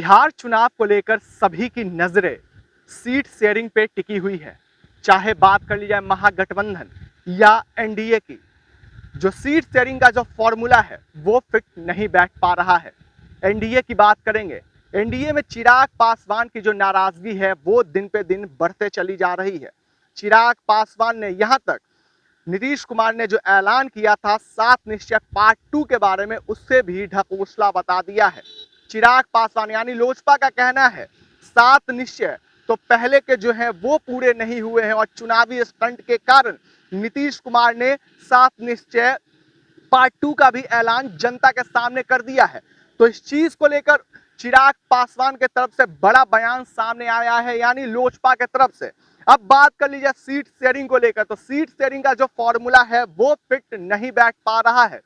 बिहार चुनाव को लेकर सभी की नजरें सीट शेयरिंग पे टिकी हुई है। चाहे बात कर ली जाए महागठबंधन या एनडीए की, जो सीट शेयरिंग का जो फॉर्मूला है वो फिट नहीं बैठ पा रहा है। एनडीए की बात करेंगे, एनडीए में चिराग पासवान की जो नाराजगी है वो दिन पे दिन बढ़ते चली जा रही है। चिराग पासवान ने यहां तक नीतीश कुमार ने जो ऐलान किया था 7 निश्चय पार्ट 2 के बारे में, उससे भी ढकोसला बता दिया है। चिराग पासवान यानी लोजपा का कहना है 7 निश्चय तो पहले के जो हैं वो पूरे नहीं हुए हैं और चुनावी स्टंट के कारण नीतीश कुमार ने 7 निश्चय पार्ट 2 का भी ऐलान जनता के सामने कर दिया है। तो इस चीज को लेकर चिराग पासवान के तरफ से बड़ा बयान सामने आया है, यानी लोजपा के तरफ से। अब बात कर लीजिए सीट शेयरिंग को लेकर, तो सीट शेयरिंग का जो फॉर्मूला है वो फिट नहीं बैठ पा रहा है।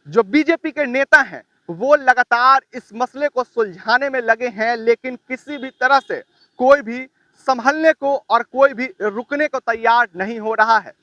जो बीजेपी के नेता हैं वो लगातार इस मसले को सुलझाने में लगे हैं, लेकिन किसी भी तरह से कोई भी संभलने को और कोई भी रुकने को तैयार नहीं हो रहा है।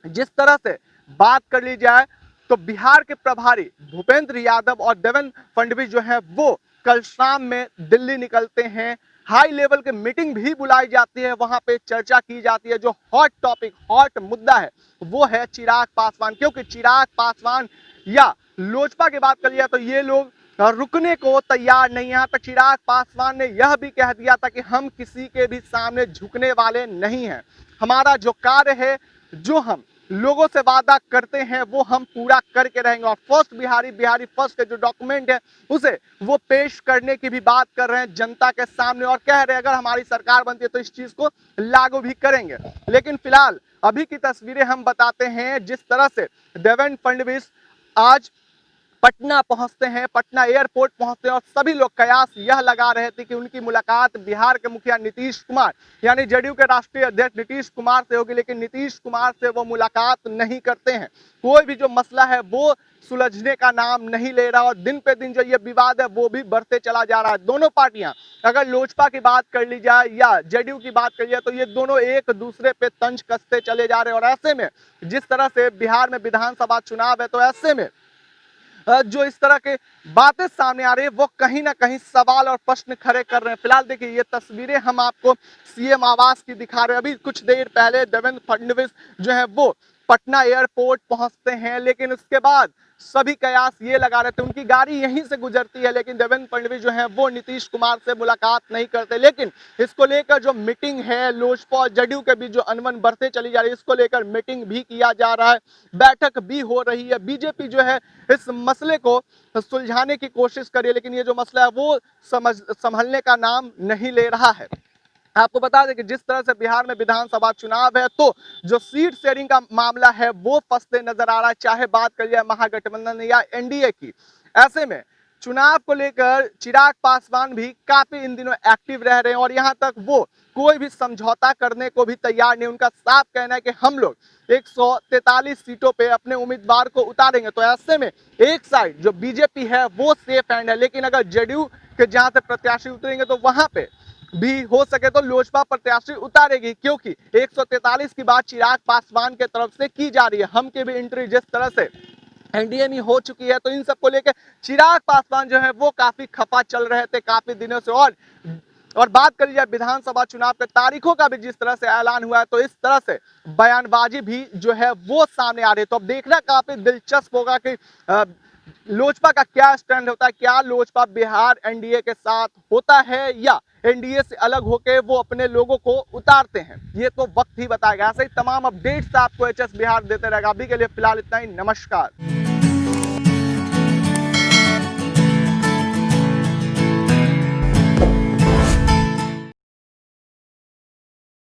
जिस तरह से बात कर ली जाए तो बिहार के प्रभारी भूपेंद्र यादव और देवेंद्र फडणवीस जो है वो कल शाम में दिल्ली निकलते हैं। हाई लेवल की मीटिंग भी बुलाई जाती है, वहां पे चर्चा की जाती है। जो हॉट टॉपिक, हॉट मुद्दा है वो है चिराग पासवान, क्योंकि चिराग पासवान या लोजपा की बात कर लिया तो ये लोग रुकने को तैयार नहीं। यहाँ तक चिराग पासवान ने यह भी कह दिया था कि हम किसी के भी सामने झुकने वाले नहीं हैं। हमारा जो कार्य है, जो हम लोगों से वादा करते हैं वो हम पूरा करके रहेंगे। और फर्स्ट बिहारी फर्स्ट के जो डॉक्यूमेंट है उसे वो पेश करने की भी बात कर रहे हैं जनता के सामने, और कह रहे हैं अगर हमारी सरकार बनती है तो इस चीज को लागू भी करेंगे। लेकिन फिलहाल अभी की तस्वीरें हम बताते हैं। जिस तरह से देवेंद्र फडणवीस आज पटना पहुंचते हैं, पटना एयरपोर्ट पहुंचते हैं, और सभी लोग कयास यह लगा रहे थे कि उनकी मुलाकात बिहार के मुखिया नीतीश कुमार यानी जदयू के राष्ट्रीय अध्यक्ष नीतीश कुमार से होगी, लेकिन नीतीश कुमार से वो मुलाकात नहीं करते हैं। कोई भी जो मसला है वो सुलझने का नाम नहीं ले रहा, और दिन पे दिन जो ये विवाद है वो भी बढ़ते चला जा रहा है। दोनों पार्टियां, अगर लोजपा की बात कर ली जाए या जदयू की बात कर ली जाए, तो ये दोनों एक दूसरे पे तंज कसते चले जा रहे हैं। और ऐसे में जिस तरह से बिहार में विधानसभा चुनाव है, तो ऐसे में जो इस तरह के बातें सामने आ रही है वो कहीं ना कहीं सवाल और प्रश्न खड़े कर रहे हैं। फिलहाल देखिए ये तस्वीरें हम आपको सीएम आवास की दिखा रहे हैं। अभी कुछ देर पहले देवेंद्र फडणवीस जो है वो पटना एयरपोर्ट पहुंचते हैं, लेकिन उसके बाद सभी कयास ये लगा रहे थे, उनकी गाड़ी यहीं से गुजरती है, लेकिन देवेंद्र फडणवीस जो है वो नीतीश कुमार से मुलाकात नहीं करते। लेकिन इसको लेकर जो मीटिंग है लोजपा और जदयू के बीच जो अनबन बढ़ते चली जा रही है, इसको लेकर मीटिंग भी किया जा रहा है, बैठक भी हो रही है। बीजेपी जो है इस मसले को सुलझाने की कोशिश कर रही है, लेकिन ये जो मसला है वो संभलने का नाम नहीं ले रहा है। आपको बता दें कि जिस तरह से बिहार में विधानसभा चुनाव है, तो जो सीट शेयरिंग का मामला है वो फंसते नजर आ रहा है, चाहे बात कर लिया महागठबंधन या एनडीए की। ऐसे में चुनाव को लेकर चिराग पासवान भी काफी इन दिनों एक्टिव रह रहे हैं, और यहां तक वो कोई भी समझौता करने को भी तैयार नहीं। उनका साफ कहना है कि हम लोग 143 सीटों पे अपने उम्मीदवार को उतारेंगे। तो ऐसे में एक साइड जो बीजेपी है वो सेफ हैंड है, लेकिन अगर जदयू के जहां से प्रत्याशी उतरेंगे तो वहां पे भी हो सके तो लोजपा प्रत्याशी उतारेगी, क्योंकि 143 की बात चिराग पासवान के तरफ से की जा रही है। हम के भी एंट्री जिस तरह से एनडीए में हो चुकी है, तो इन सबको लेकर चिराग पासवान जो है वो काफी खफा चल रहे थे काफी दिनों से। और बात कर लीजिए विधानसभा चुनाव के तारीखों का भी जिस तरह से ऐलान हुआ है, तो इस तरह से बयानबाजी भी जो है वो सामने आ रही है। तो अब देखना काफी दिलचस्प होगा कि लोजपा का क्या स्टैंड होता है। क्या लोजपा बिहार एनडीए के साथ होता है या एनडीए से अलग होकर वो अपने लोगों को उतारते हैं, ये तो वक्त ही बताएगा। ऐसे ही तमाम अपडेट्स आपको एचएस बिहार देते रहेगा। अभी के लिए फिलहाल इतना ही, नमस्कार।